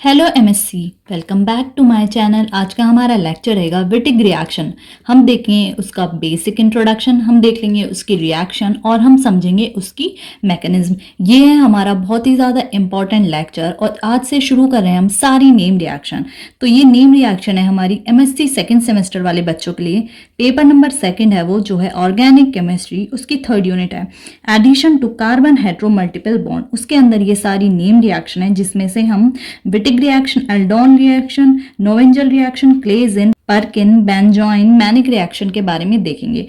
Hello MSc, welcome back to my channel. आज का हमारा लेक्चर रहेगा विटिक रिएक्शन। हम देखेंगे उसका बेसिक इंट्रोडक्शन, हम देख लेंगे उसकी रिएक्शन और हम समझेंगे उसकी मैकेनिज्म। ये है हमारा बहुत ही ज़्यादा इंपॉर्टेंट लेक्चर और आज से शुरू कर रहे हैं हम सारी नेम रिएक्शन। तो ये नेम रिएक्शन है हमारी एमएससी सेकेंड सेमेस्टर वाले बच्चों के लिए। पेपर नंबर 2 है वो, जो है ऑर्गेनिक केमिस्ट्री, उसकी 3rd यूनिट है addition to carbon hetero multiple bond. उसके अंदर ये सारी नेम रिएक्शन है जिसमें से हम Wittig reaction, aldol reaction, Knoevenagel reaction, Claisen, Perkin, benzoin, Mannich reaction के बारे में देखेंगे।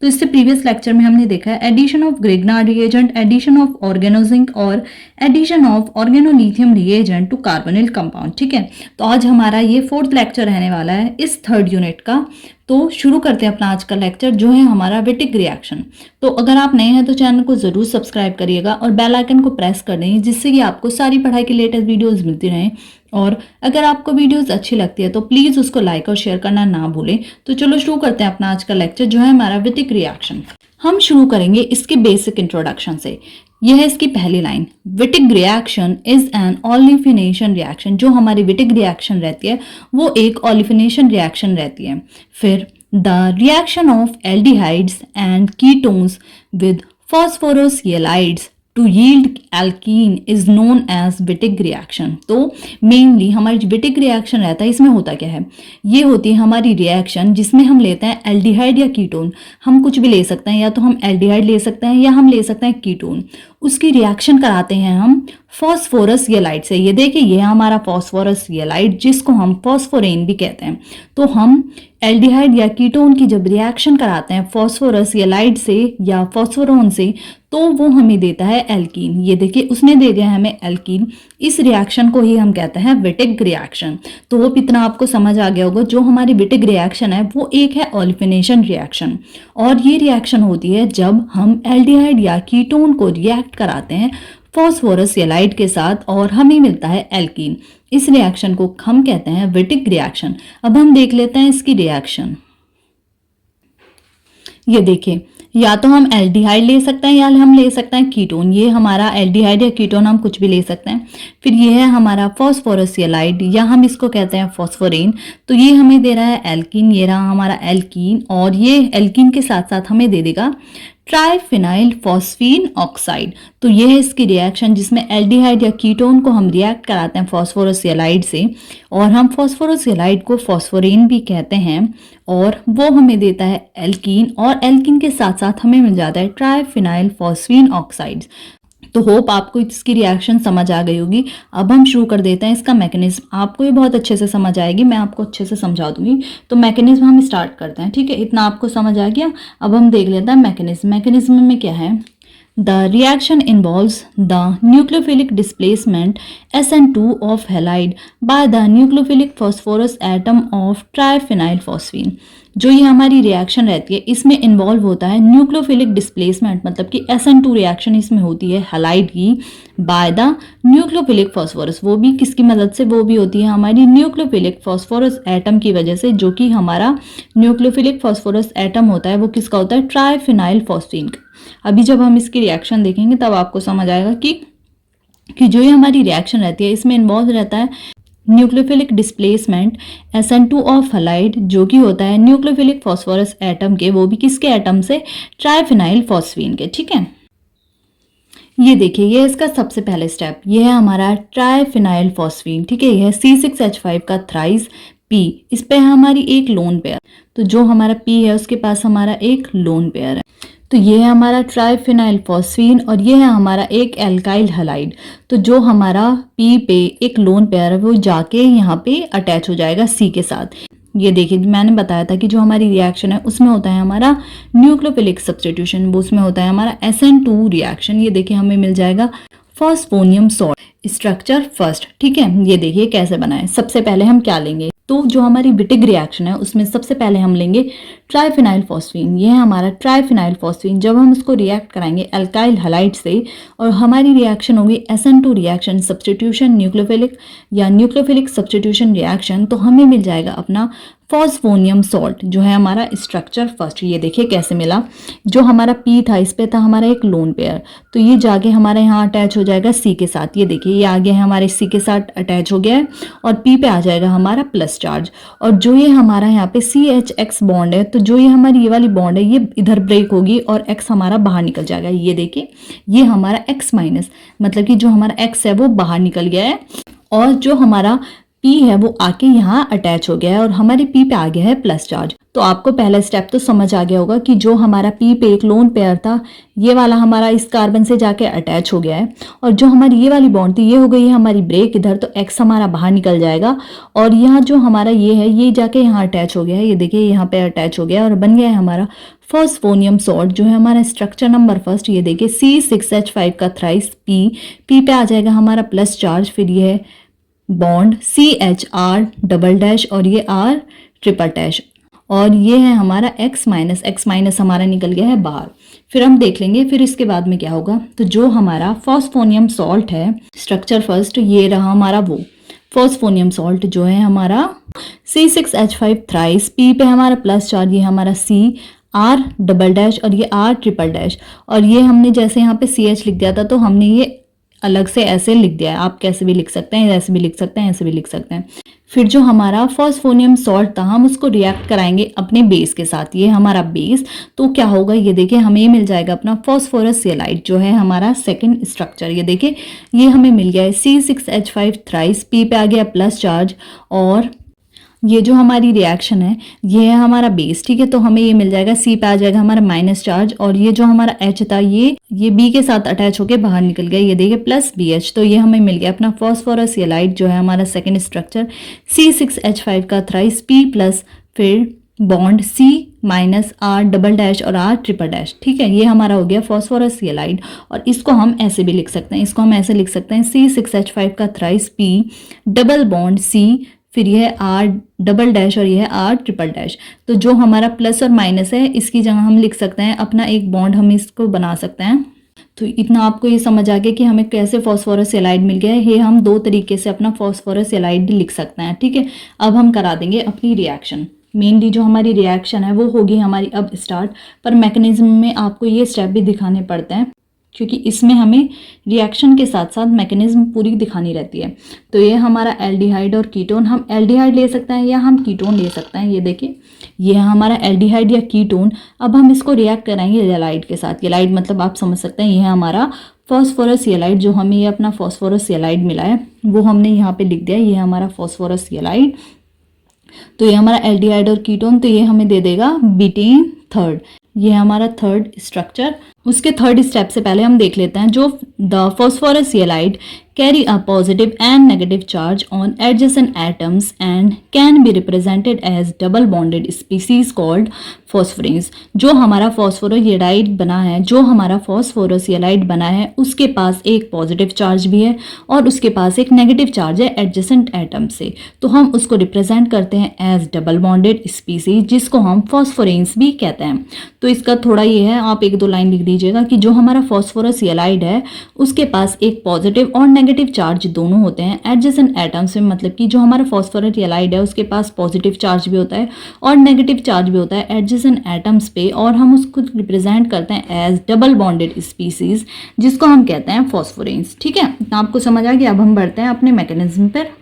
तो इससे प्रीवियस लेक्चर में हमने देखा है addition of Grignard reagent, addition of organozinc और addition of organolithium reagent to carbonyl compound. ठीक है, तो आज हमारा ये 4th लेक्चर रहने वाला है इस 3rd यूनिट का। तो शुरू करते हैं अपना आज का लेक्चर, जो है हमारा विटिक रिएक्शन। तो अगर आप नए हैं तो चैनल को जरूर सब्सक्राइब करिएगा और बेल आइकन को प्रेस कर दें, जिससे कि आपको सारी पढ़ाई की लेटेस्ट वीडियोस मिलती रहें। और अगर आपको वीडियोस अच्छी लगती है तो प्लीज़ उसको लाइक और शेयर करना ना भूलें। तो चलो शुरू करते हैं अपना आज का लेक्चर, जो है हमारा विटिक रिएक्शन। हम शुरू करेंगे इसके बेसिक इंट्रोडक्शन से। यह है इसकी पहली line, Wittig reaction is an olefination reaction. जो हमारी विटिक रिएक्शन रहती है वो एक ऑलिफिनेशन रिएक्शन रहती है। फिर the reaction of aldehydes and ketones with phosphorus halides to yield alkene is known as Wittig reaction. तो मेनली हमारी विटिक रिएक्शन रहता है, इसमें होता क्या है, ये होती है हमारी रिएक्शन जिसमें हम लेते हैं एल्डिहाइड या कीटोन। हम कुछ भी ले सकते हैं, या तो हम एल्डिहाइड ले सकते हैं या हम ले सकते हैं कीटोन। उसकी रिएक्शन कराते हैं हम फॉस्फोरस हैलाइड से। ये देखिए, ये हमारा फॉस्फोरस हैलाइड, जिसको हम फॉस्फोरेन भी कहते हैं। तो हम एल्डिहाइड या कीटोन की जब रिएक्शन कराते हैं फॉस्फोरस हैलाइड से या फॉस्फोरोन से, तो वो हमें देता है एल्कीन। ये देखिए, उसने दे दिया हमें एल्कीन। इस रिएक्शन को ही हम कहते हैं विटिक रिएक्शन। तो वो इतना आपको समझ आ गया होगा, जो हमारी विटिक रिएक्शन है वो एक है ऑलिफिनेशन रिएक्शन। और ये रिएक्शन होती है जब हम एल्डिहाइड या कीटोन को रिएक्ट कराते हैं फॉस्फोरस हैलाइड के साथ और हमें मिलता है एल्कीन। इस रिएक्शन को हम कहते हैं विटिक रिएक्शन। अब हम देख लेते हैं इसकी रिएक्शन। ये देखिए, या तो हम एल्डिहाइड ले सकते हैं या हम ले सकते हैं कीटोन। ये हमारा एल्डिहाइड या कीटोन, हम कुछ भी ले सकते हैं। फिर ये है हमारा फॉस्फोरस हैलाइड, या हम इसको कहते हैं फॉस्फोरेन। तो ये हमें दे रहा है एल्कीन, ये रहा हमारा एल्कीन। और ये एल्कीन के साथ साथ हमें दे देगा ट्राइफिनाइल फॉस्फीन ऑक्साइड। तो ये है इसकी रिएक्शन जिसमें एल्डिहाइड या कीटोन को हम रिएक्ट कराते हैं फॉस्फोरस हैलाइड से, और हम फॉस्फोरस हैलाइड को फॉस्फोरेन भी कहते हैं। और वो हमें देता है एल्कीन, और एल्कीन के साथ साथ हमें मिल जाता है ट्राइफिनाइल फॉस्फीन ऑक्साइड्स। तो होप आपको इसकी रिएक्शन समझ आ गई होगी। अब हम शुरू कर देते हैं इसका मैकेनिज्म। आपको ये बहुत अच्छे से समझ आएगी, मैं आपको अच्छे से समझा दूंगी। तो मैकेनिज्म हम स्टार्ट करते हैं। ठीक है, इतना आपको समझ आ गया। अब हम देख लेते हैं मैकेनिज्म। मैकेनिज्म में क्या है, The reaction involves the nucleophilic displacement SN2 of halide by the nucleophilic phosphorus atom of triphenyl phosphine। जो ये हमारी रिएक्शन रहती है इसमें इन्वॉल्व होता है न्यूक्लियोफिलिक डिस्प्लेसमेंट, मतलब कि SN2 रिएक्शन इसमें होती है हैलाइड की बाय द न्यूक्लियोफिलिक फॉस्फोरस। वो भी किसकी मदद से, वो भी होती है हमारी न्यूक्लियोफिलिक फॉस्फोरस एटम की वजह से। जो कि हमारा न्यूक्लियोफिलिक फॉस्फोरस एटम होता है वो किसका होता है, ट्राइफिनाइल फॉस्फीन का। अभी जब हम इसकी रिएक्शन देखेंगे तब आपको समझ आएगा कि जो ये हमारी रिएक्शन रहती है इसमें इन्वॉल्व रहता है nucleophilic displacement SN2 of halide, जो कि होता है न्यूक्लियोफिलिक फॉस्फोरस एटम के, वो भी किसके एटम से, ट्राइफिनाइल फॉस्फीन के। ठीक है, ये देखिए, ये इसका सबसे पहले स्टेप, ये है हमारा ट्राइफिनाइल फॉस्फीन। ठीक है, ये है C6H5 का थ्राइस P। इस पे है हमारी एक लोन पेयर। तो जो हमारा P है उसके पास हमारा एक लोन पेयर है। तो ये है हमारा ट्राइफिनाइल फॉस्फीन और ये है हमारा एक एल्काइल हैलाइड। तो जो हमारा P पे एक लोन पेयर है वो जाके यहाँ पे अटैच हो जाएगा C के साथ। ये देखिए, मैंने बताया था कि जो हमारी रिएक्शन है उसमें होता है हमारा न्यूक्लियोफिलिक सब्स्टिट्यूशन, वो उसमें होता है हमारा SN2 रिएक्शन। ये देखिए, हमें मिल जाएगा फॉस्फोनियम सॉल्ट। Structure first. ठीक है, ये देखिए कैसे बना है। सबसे पहले हम क्या लेंगे, तो जो हमारी विटिक रिएक्शन है उसमें सबसे पहले हम लेंगे ट्राइफिनाइल फॉस्फीन। ये है हमारा ट्राइफिनाइल फॉस्फीन। जब हम इसको रिएक्ट कराएंगे एल्काइल हैलाइड से और हमारी रिएक्शन होगी SN2 रिएक्शन, सब्स्टिट्यूशन न्यूक्लियोफिलिक या न्यूक्लियोफिलिक सब्स्टिट्यूशन रिएक्शन, तो हमें मिल जाएगा अपना फॉस्फोनियम सॉल्ट जो है हमारा स्ट्रक्चर फर्स्ट। ये देखिए कैसे मिला, जो हमारा पी था इस पे था हमारा एक लोन पेयर, तो ये जाके हमारे यहाँ अटैच हो जाएगा सी के साथ। ये देखिए ये आगे है हमारे सी के साथ अटैच हो गया है और पी पे आ जाएगा हमारा प्लस चार्ज। और जो ये हमारा यहाँ पे सी एच एक्स बॉन्ड है, तो जो ये हमारी ये वाली बॉन्ड है ये इधर ब्रेक होगी और एक्स हमारा बाहर निकल जाएगा। ये देखिए ये हमारा एक्स माइनस, मतलब कि जो हमारा एक्स है वो बाहर निकल गया है और जो हमारा पी है वो आके यहाँ अटैच हो गया है और हमारे पी पे आ गया है प्लस चार्ज। तो आपको पहला स्टेप तो समझ आ गया होगा कि जो हमारा पी पे एक लोन पेयर था, ये वाला हमारा इस कार्बन से जाके अटैच हो गया है और जो हमारी ये वाली बॉन्ड थी ये हो गई है हमारी ब्रेक इधर, तो एक्स हमारा बाहर निकल जाएगा और यहाँ जो हमारा ये है ये जाके यहाँ अटैच हो गया है। ये देखिए यहाँ पे अटैच हो गया है और बन गया है हमारा फॉस्फोनियम सॉल्ट जो है हमारा स्ट्रक्चर नंबर फर्स्ट। ये देखिए C6H5 का थ्राइस पी पे आ जाएगा हमारा प्लस चार्ज, फिर ये है बॉन्ड CHR डबल डैश और ये R ट्रिपल डैश और ये है हमारा X माइनस हमारा निकल गया है बाहर। फिर हम देख लेंगे फिर इसके बाद में क्या होगा। तो जो हमारा फॉस्फोनियम सॉल्ट है स्ट्रक्चर फर्स्ट, ये रहा हमारा वो फॉस्फोनियम सॉल्ट जो है हमारा C6H5 थ्राइस, पी पे हमारा प्लस चार्ज, ये हमारा CR डबल डैश और ये R ट्रिपल डैश और ये हमने जैसे यहाँ पे CH लिख दिया था तो हमने ये अलग से ऐसे लिख दिया है। आप कैसे भी लिख सकते हैं, ऐसे भी लिख सकते हैं, ऐसे भी लिख सकते हैं। फिर जो हमारा फॉस्फोनियम सॉल्ट था हम उसको रिएक्ट कराएंगे अपने बेस के साथ। ये हमारा बेस, तो क्या होगा ये देखिए हमें मिल जाएगा अपना फॉस्फोरस सेलाइड जो है हमारा सेकंड स्ट्रक्चर। ये देखिए ये हमें मिल गया है C6H5 थ्राइस, पी पे आ गया प्लस चार्ज और ये जो हमारी रिएक्शन है ये है हमारा बेस, ठीक है। तो हमें ये मिल जाएगा सी पे आ जाएगा हमारा माइनस चार्ज और ये जो हमारा एच था ये बी के साथ अटैच होके बाहर निकल गया, ये देखिए प्लस BH। तो ये हमें मिल गया अपना फॉस्फोरस येलाइड जो है हमारा सेकंड स्ट्रक्चर C6H5 का थ्राइस पी प्लस फिर bond C minus R double dash और R ट्रिपल डैश, ठीक है। ये हमारा हो गया फॉस्फोरस येलाइड और इसको हम ऐसे भी लिख सकते हैं, इसको हम ऐसे लिख सकते हैं C6H5 का thrice P double bond C फिर यह है R डबल डैश और यह है R ट्रिपल डैश। तो जो हमारा प्लस और माइनस है इसकी जगह हम लिख सकते हैं अपना एक बॉन्ड, हम इसको बना सकते हैं। तो इतना आपको ये समझ आ गया कि हमें कैसे फॉस्फोरस एलाइड मिल गया है। ये हम दो तरीके से अपना फॉस्फोरस एलाइड लिख सकते हैं, ठीक है। अब हम करा देंगे अपनी रिएक्शन। मेनली जो हमारी रिएक्शन है वो होगी हमारी अब स्टार्ट, पर मैकेनिज्म में आपको ये स्टेप भी दिखाने पड़ते हैं क्योंकि इसमें हमें रिएक्शन के साथ साथ मैकेनिज्म पूरी दिखानी रहती है। तो ये हमारा एल्डिहाइड और कीटोन, हम एल्डिहाइड ले सकते हैं या हम कीटोन ले सकते हैं। ये देखिए ये है हमारा एल्डिहाइड या कीटोन। अब हम इसको रिएक्ट कराएंगे येलाइड के साथ। येलाइड मतलब आप समझ सकते हैं ये है हमारा फॉस्फोरस येलाइड, जो हमें ये अपना फॉस्फोरस येलाइड मिला है वो हमने यहाँ पे लिख दिया है, ये है हमारा फॉस्फोरस येलाइड। तो ये हमारा एल्डिहाइड और कीटोन, तो ये हमें दे देगा बीटेन थर्ड। ये है हमारा थर्ड स्ट्रक्चर। उसके थर्ड स्टेप से पहले हम देख लेते हैं जो the phosphorus ylide carry a positive and negative charge on adjacent atoms and can be represented as double bonded species called phosphorines। जो हमारा फॉस्फोरोयलाइड बना है, जो हमारा फॉस्फोरस येलाइड बना है उसके पास एक पॉजिटिव चार्ज भी है और उसके पास एक नेगेटिव चार्ज है एडजेसेंट एटम से, तो हम उसको रिप्रेजेंट करते हैं एज डबल बॉन्डेड स्पीसीज, जिसको हम फॉस्फोरेंस भी कहते हैं। तो इसका थोड़ा ये है, आप एक दो लाइन लिख दीजिएगा कि जो हमारा फॉस्फोरस येलाइड है उसके पास एक पॉजिटिव और नेगेटिव चार्ज दोनों होते हैं एडजेसेंट एटम्स में, मतलब कि जो हमारा फॉस्फोरस येलाइड है उसके पास पॉजिटिव चार्ज भी होता है और नेगेटिव चार्ज भी होता है एडजेसेंट एटम्स पे, और हम उसको रिप्रेजेंट करते हैं एज डबल बॉन्डेड स्पीसीज, जिसको हम कहते हैं फॉस्फोरेंस, ठीक है। आपको समझ आ गया। अब हम बढ़ते हैं अपने मैकेनिज्म पर।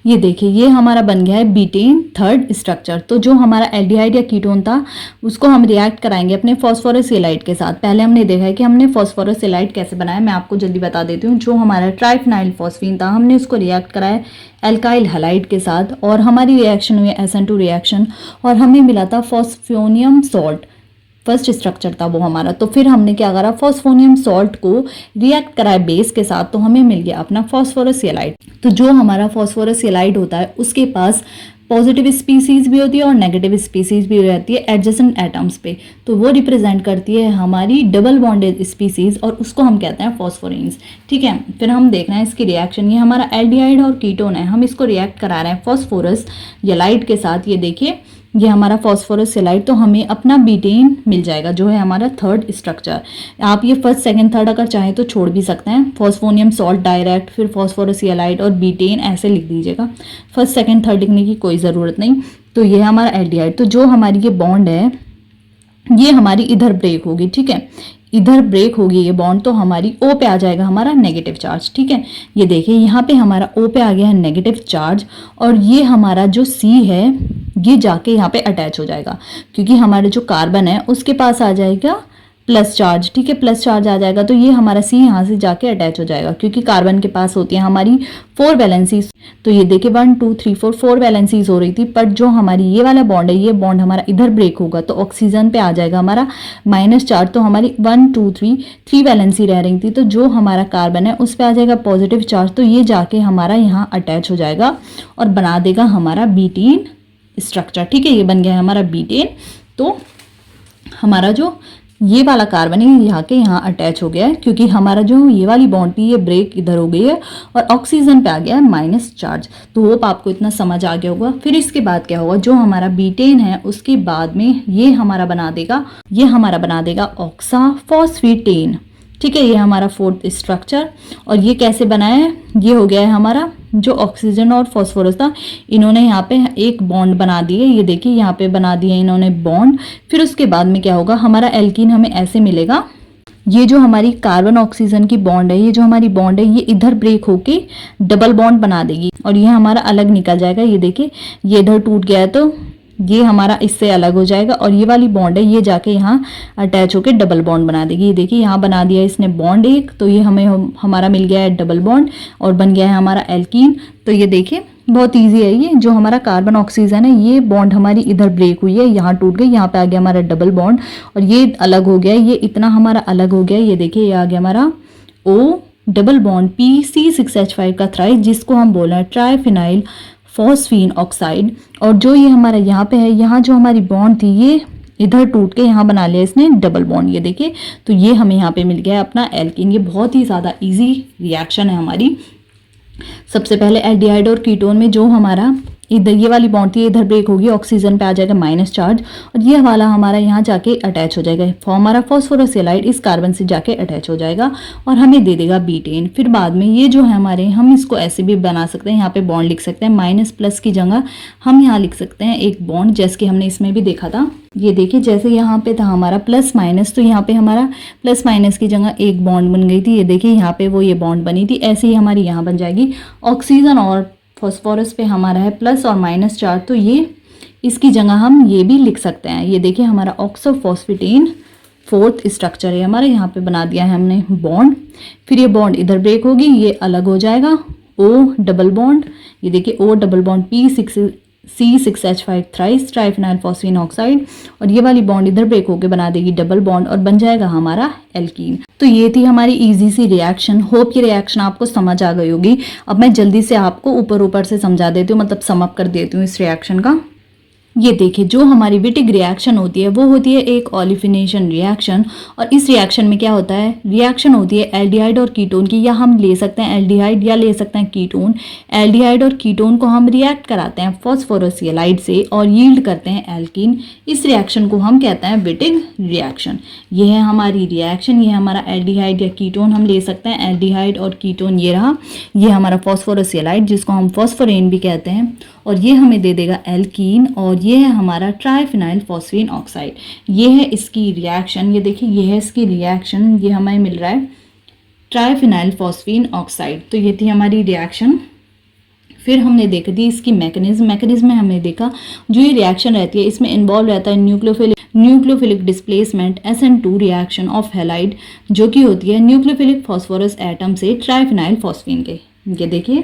ये देखिए ये हमारा बन गया है बीटेन थर्ड स्ट्रक्चर। तो जो हमारा एल्डिहाइड या कीटोन था उसको हम रिएक्ट कराएंगे अपने फॉस्फोरस येलाइड के साथ। पहले हमने देखा है कि हमने फॉस्फोरस येलाइड कैसे बनाया, मैं आपको जल्दी बता देती हूँ। जो हमारा ट्राइफिनाइल फॉस्फीन था हमने उसको रिएक्ट कराया एल्काइल हैलाइड के साथ और हमारी रिएक्शन हुई SN2 रिएक्शन और हमें मिला था फॉस्फोनियम सॉल्ट, फर्स्ट स्ट्रक्चर था वो हमारा। तो फिर हमने क्या करा, फॉस्फोनियम सॉल्ट को रिएक्ट कराया बेस के साथ, तो हमें मिल गया अपना फॉस्फोरस येलाइड। तो जो हमारा फॉस्फोरस येलाइड होता है उसके पास पॉजिटिव स्पीसीज भी होती है और नेगेटिव स्पीसीज भी रहती है एडजेसेंट एटम्स पे, तो वो रिप्रेजेंट करती है हमारी डबल बॉन्डेड स्पीसीज और उसको हम कहते हैं फॉस्फोरेंस, ठीक है। फिर हम देख रहे हैं इसकी रिएक्शन। ये हमारा एल्डिहाइड और कीटोन है, हम इसको रिएक्ट करा रहे हैं फॉस्फोरस येलाइड के साथ। ये देखिए ये हमारा फॉस्फोरस येलाइड, तो हमें अपना बीटेन मिल जाएगा जो है हमारा थर्ड स्ट्रक्चर। आप ये फर्स्ट सेकंड थर्ड अगर चाहें तो छोड़ भी सकते हैं, फॉस्फोनियम सॉल्ट डायरेक्ट फिर फॉस्फोरस येलाइड और बीटेन ऐसे लिख दीजिएगा, फर्स्ट सेकंड थर्ड लिखने की कोई ज़रूरत नहीं। तो ये है हमारा एल्डिहाइड। तो जो हमारी ये बॉन्ड है ये हमारी इधर ब्रेक होगी, ठीक है, इधर ब्रेक होगी ये बॉन्ड, तो हमारी O पे आ जाएगा हमारा नेगेटिव चार्ज, ठीक है। ये देखिए यहाँ पे हमारा O पे आ गया है नेगेटिव चार्ज, और ये हमारा जो C है ये जाके यहाँ पे अटैच हो जाएगा, क्योंकि हमारे जो कार्बन है उसके पास आ जाएगा प्लस चार्ज, ठीक है, प्लस चार्ज आ जाएगा, तो ये हमारा C यहाँ से जाके अटैच हो जाएगा, क्योंकि कार्बन के पास होती है हमारी 4 वैलेंसीज। तो ये देखिए 1 2 3 4 वैलेंसीज हो रही थी, पर जो हमारी ये वाला बॉन्ड है ये बॉन्ड हमारा इधर ब्रेक होगा, तो ऑक्सीजन पे आ जाएगा हमारा माइनस चार्ज, तो हमारी 1 2 3 वैलेंसी रह रही थी, तो जो हमारा कार्बन है उस पर आ जाएगा पॉजिटिव चार्ज, तो ये जाके हमारा यहाँ अटैच हो जाएगा और बना देगा हमारा बीटेन स्ट्रक्चर, ठीक है, ये बन गया है हमारा बीटेन। तो हमारा जो ये वाला कार्बन है यहाँ के यहाँ अटैच हो गया है, क्योंकि हमारा जो ये वाली बॉन्ड थी ये ब्रेक इधर हो गई है और ऑक्सीजन पे आ गया है माइनस चार्ज। तो होप आपको इतना समझ आ गया होगा। फिर इसके बाद क्या होगा, जो हमारा बीटेन है उसके बाद में ये हमारा बना देगा ऑक्सा फॉस्फेटेन, ठीक है, ये हमारा फोर्थ स्ट्रक्चर। और ये कैसे बनाया है, ये हो गया है हमारा जो ऑक्सीजन और फॉस्फोरस था, इन्होंने यहाँ पे एक बॉन्ड बना दिए, ये देखिए यहाँ पे बना दिए इन्होंने बॉन्ड। फिर उसके बाद में क्या होगा, हमारा एल्कीन हमें ऐसे मिलेगा। ये जो हमारी कार्बन ऑक्सीजन की बॉन्ड है, ये जो हमारी बॉन्ड है ये इधर ब्रेक होके डबल बॉन्ड बना देगी और ये हमारा अलग निकल जाएगा। ये देखिए ये इधर टूट गया है तो ये हमारा इससे अलग हो जाएगा, और ये वाली बॉन्ड है ये जाके यहाँ अटैच होके डबल बॉन्ड बना देगी। ये देखिए यहाँ बना दिया इसने बॉन्ड एक, तो ये हमारा मिल गया है डबल बॉन्ड और बन गया है हमारा एल्कीन। तो ये देखिए बहुत इजी है, ये जो हमारा कार्बन ऑक्सीजन है ये बॉन्ड हमारी इधर ब्रेक हुई है, यहाँ टूट गई, यहाँ पे आ गया हमारा डबल बॉन्ड और ये अलग हो गया, ये इतना हमारा अलग हो गया। ये देखिए ये आ गया हमारा O डबल बॉन्ड PC6H5 का थ्राइस, जिसको हम बोल रहे हैं ट्राइफिनाइल फॉस्फीन ऑक्साइड। और जो ये हमारा यहाँ पे है, यहाँ जो हमारी बॉन्ड थी ये इधर टूट के यहाँ बना लिया इसने डबल बॉन्ड, ये देखिए, तो ये हमें यहाँ पे मिल गया है अपना एल्कीन। ये बहुत ही ज़्यादा इजी रिएक्शन है हमारी। सबसे पहले एल्डिहाइड और कीटोन में जो हमारा इधर ये वाली बॉन्ड थी इधर ब्रेक होगी, ऑक्सीजन पे आ जाएगा माइनस चार्ज और ये वाला हमारा यहाँ जाके अटैच हो जाएगा, हमारा फॉस्फोरस हैलाइड इस कार्बन से जाके अटैच हो जाएगा और हमें दे देगा बीटेन। फिर बाद में ये जो है हमारे, हम इसको ऐसे भी बना सकते हैं, यहाँ पे बॉन्ड लिख सकते हैं, माइनस प्लस की जगह हम यहाँ लिख सकते हैं एक बॉन्ड, जैसे कि हमने इसमें भी देखा था। ये देखिए जैसे यहाँ पे था हमारा प्लस माइनस, तो यहाँ पे हमारा प्लस माइनस की जगह एक बॉन्ड बन गई थी। ये देखिए यहाँ पे वो ये बॉन्ड बनी थी, ऐसे ही हमारी यहाँ बन जाएगी। ऑक्सीजन और फॉस्फोरस पे हमारा है प्लस और माइनस चार्ज, तो ये इसकी जगह हम ये भी लिख सकते हैं। ये देखिए हमारा ऑक्सोफॉस्फेटेन फोर्थ स्ट्रक्चर है हमारे, यहाँ पे बना दिया है हमने बॉन्ड। फिर ये बॉन्ड इधर ब्रेक होगी, ये अलग हो जाएगा, O डबल बॉन्ड, ये देखिए O double bond PC6H5 thrice triphenyl phosphine oxide, और ये वाली बॉन्ड इधर ब्रेक होके बना देगी डबल बॉन्ड और बन जाएगा हमारा एल्कीन। तो ये थी हमारी इजी सी रिएक्शन। होप ये रिएक्शन आपको समझ आ गई होगी। अब मैं जल्दी से आपको ऊपर ऊपर से समझा देती हूँ, मतलब सम अप कर देती हूँ इस रिएक्शन का। ये देखिए जो हमारी विटिक रिएक्शन होती है वो होती है एक ओलिफिनेशन रिएक्शन, और इस रिएक्शन में क्या होता है, रिएक्शन होती है एल्डिहाइड और कीटोन की, या हम ले सकते हैं एल्डिहाइड या ले सकते हैं कीटोन। एल्डिहाइड और कीटोन को हम रिएक्ट कराते हैं फॉस्फोरस हैलाइड से और यील्ड करते हैं एल्कीन। इस रिएक्शन को हम कहते हैं विटिक रिएक्शन। ये है हमारी रिएक्शन, ये हमारा एल्डिहाइड या कीटोन हम ले सकते हैं, एल्डिहाइड और कीटोन ये रहा, ये हमारा फॉस्फोरस हैलाइड जिसको हम फॉस्फोरेन भी कहते हैं, और ये हमें दे देगा एल्कीन, और ये है हमारा ट्राइफिनाइल फॉस्फीन ऑक्साइड। ये है इसकी रिएक्शन, ये देखिए ये है इसकी रिएक्शन, ये हमें मिल रहा है ट्राइफिनाइल फॉस्फीन ऑक्साइड। तो ये थी हमारी रिएक्शन। फिर हमने देखी थी इसकी मैकेनिज्म में हमने देखा जो ये रिएक्शन रहती है इसमें इन्वॉल्व रहता है nucleophilic displacement SN2 reaction of halide, जो कि होती है न्यूक्लियोफिलिक फॉस्फोरस एटम से ट्राइफिनाइल फॉस्फीन के। ये देखिए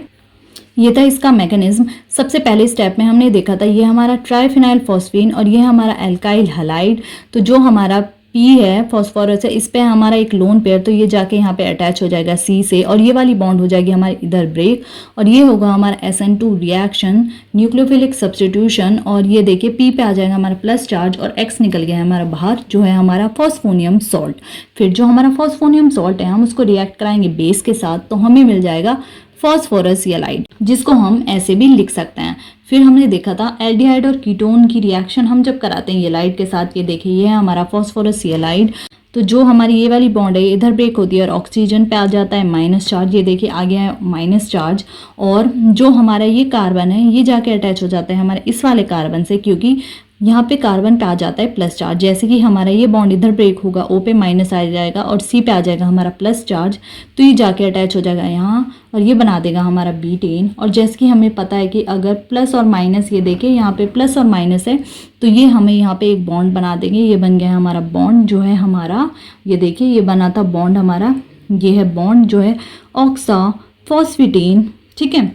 ये था इसका मैकेनिज्म। सबसे पहले स्टेप में हमने देखा था ये हमारा ट्राइफिनाइल फॉस्फीन और ये हमारा एल्काइल हैलाइड। तो जो हमारा P है फॉस्फोरस है, इस पे हमारा एक लोन पेयर, तो ये जाके यहाँ पे अटैच हो जाएगा C से, और ये वाली बॉन्ड हो जाएगी हमारे इधर ब्रेक, और ये होगा हमारा SN2 रिएक्शन न्यूक्लियोफिलिक सब्स्टिट्यूशन, और ये देखिए P पे आ जाएगा हमारा प्लस चार्ज और X निकल गया है हमारा बाहर, जो है हमारा फॉस्फोनियम सॉल्ट। फिर जो हमारा फॉस्फोनियम सॉल्ट है हम उसको रिएक्ट कराएंगे बेस के साथ, तो हमें मिल जाएगा फॉस्फोरस येलाइड, जिसको हम ऐसे भी लिख सकते हैं। फिर हमने देखा था एल्डिहाइड और कीटोन की रिएक्शन हम जब कराते हैं येलाइड के साथ, ये देखिए ये है हमारा फॉस्फोरस येलाइड। तो जो हमारी ये वाली बॉन्ड है इधर ब्रेक होती है और ऑक्सीजन पे आ जाता है माइनस चार्ज, ये देखिए आ गया है माइनस चार्ज। और जो हमारा ये कार्बन है ये जाके अटैच हो जाता है हमारे इस वाले कार्बन से, क्योंकि यहाँ पे कार्बन पे आ जाता है प्लस चार्ज। जैसे कि हमारा ये बॉन्ड इधर ब्रेक होगा, O पे माइनस आ जाएगा और C पे आ जाएगा हमारा प्लस चार्ज, तो ये जाके अटैच हो जाएगा यहाँ और ये बना देगा हमारा बीटेन। और जैसे कि हमें पता है कि अगर प्लस और माइनस, ये देखिए यहाँ पे प्लस और माइनस है, तो ये हमें यहाँ पे एक बॉन्ड बना देंगे। ये बन गया हमारा बॉन्ड जो है हमारा, ये देखिए ये बना था बॉन्ड हमारा, ये है बॉन्ड जो है ऑक्सा फॉस्फेटेन, ठीक है।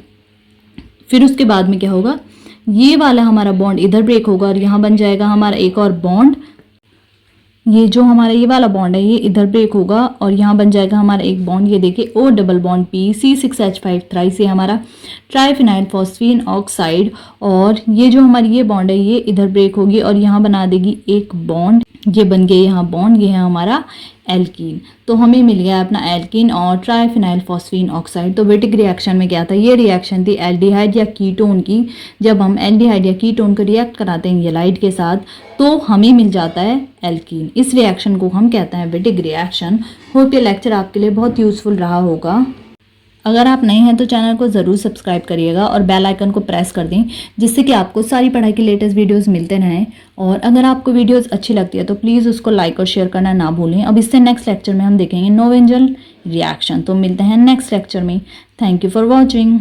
फिर उसके बाद में क्या होगा, ये वाला हमारा बॉन्ड इधर ब्रेक होगा और यहाँ बन जाएगा हमारा एक और बॉन्ड। ये जो हमारा ये वाला बॉन्ड है ये इधर ब्रेक होगा और यहाँ बन जाएगा हमारा एक बॉन्ड, ये देखिए O double bond P C6H5 thrice से हमारा ट्राइफिनाइल फॉस्फीन ऑक्साइड। और ये जो हमारी ये बॉन्ड है ये इधर ब्रेक होगी और यहाँ बना देगी एक बॉन्ड, ये बन गया यहाँ बॉन्ड, ये है हमारा एल्कीन। तो हमें मिल गया अपना एल्कीन और ट्राइफिनाइल फॉस्फीन ऑक्साइड। तो वेटिक रिएक्शन में क्या था, ये रिएक्शन थी एल्डिहाइड या कीटोन की। जब हम एल्डिहाइड या कीटोन को रिएक्ट कराते हैं येलाइड के साथ तो हमें मिल जाता है एल्कीन। इस रिएक्शन को हम कहते हैं वेटिक रिएक्शन। होप ये लेक्चर आपके लिए बहुत यूजफुल रहा होगा। अगर आप नए हैं तो चैनल को ज़रूर सब्सक्राइब करिएगा और बेल आइकन को प्रेस कर दें, जिससे कि आपको सारी पढ़ाई की लेटेस्ट वीडियोस मिलते रहें। और अगर आपको वीडियोस अच्छी लगती है तो प्लीज़ उसको लाइक और शेयर करना ना भूलें। अब इससे नेक्स्ट लेक्चर में हम देखेंगे नोवेंजल रिएक्शन। तो मिलते हैं नेक्स्ट लेक्चर में। Thank you for watching.